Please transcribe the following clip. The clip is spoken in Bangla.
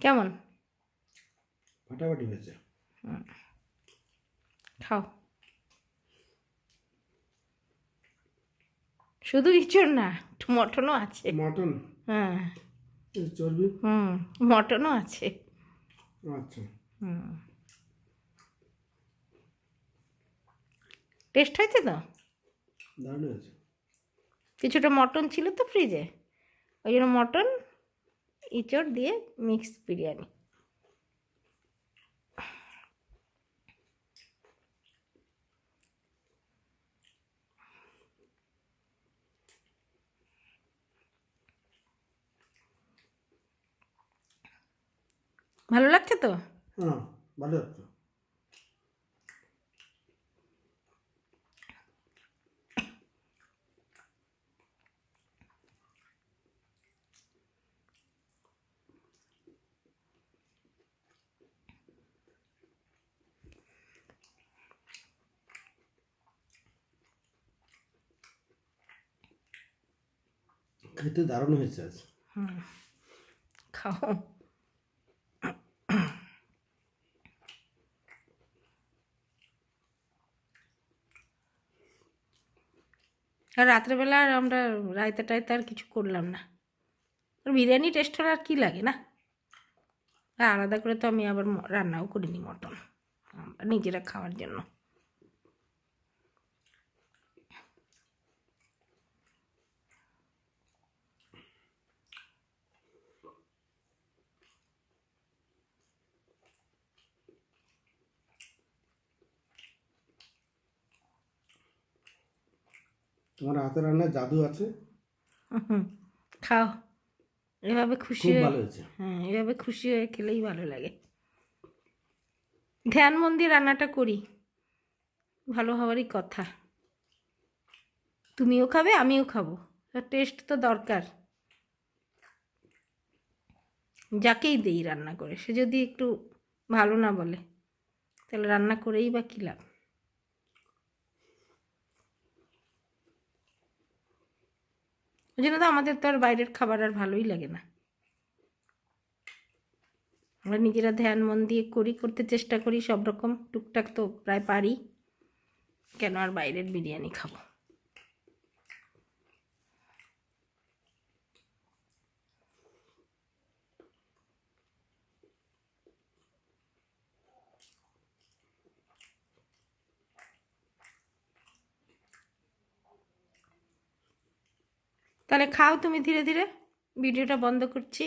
কেমন? ফাটাফাটি হয়েছে। খাও। শুধু ইঁচড় না, একটু মটনও আছে। মটন? হ্যাঁ। চর্বি? মটনও আছে। আচ্ছা। টেস্ট হয়েছে তো? দারুণ হয়েছে। কিছুটা মটন ছিল তো ফ্রিজে, ওই জন্য মটন ইঁচড় দিয়ে মিক্স বিরিয়ানি। ভালো লাগছে তো? হ্যাঁ, ভালো হচ্ছে। খেতে দারুণ হয়েছে আজ। খাও। আর রাত্রেবেলা আর আমরা রায়তা টায়তা আর কিছু করলাম না। আর বিরিয়ানি টেস্ট হলে আর কী লাগে না। আর আলাদা করে তো আমি আবার রান্নাও করিনি মটন, আমরা নিজেরা খাওয়ার জন্য। তোমার হাতে রান্নার জাদু আছে। খাও। এভাবে খুশি খুব হয়ে, ভালো হয়েছে। হ্যাঁ, এভাবে খুশি হয়ে খেলেই ভালো লাগে। ধ্যান মন দিয়ে রান্নাটা করি, ভালো হওয়ারই কথা। তুমিও খাবে, আমিও খাবো, টেস্ট তো দরকার। যাকেই দেই রান্না করে, সে যদি একটু ভালো না বলে, তাহলে রান্না করেই বা কী লাভ? ওই জন্য তো আমাদের তো আর বাইরের খাবার আর ভালোই লাগে না। আমরা নিজেরা ধ্যান মন দিয়ে করি, করতে চেষ্টা করি সব রকম, টুকটাক তো প্রায় পারি, কেন আর বাইরের বিরিয়ানি খাবো? তাহলে খাও তুমি ধীরে ধীরে, ভিডিওটা বন্ধ করছি।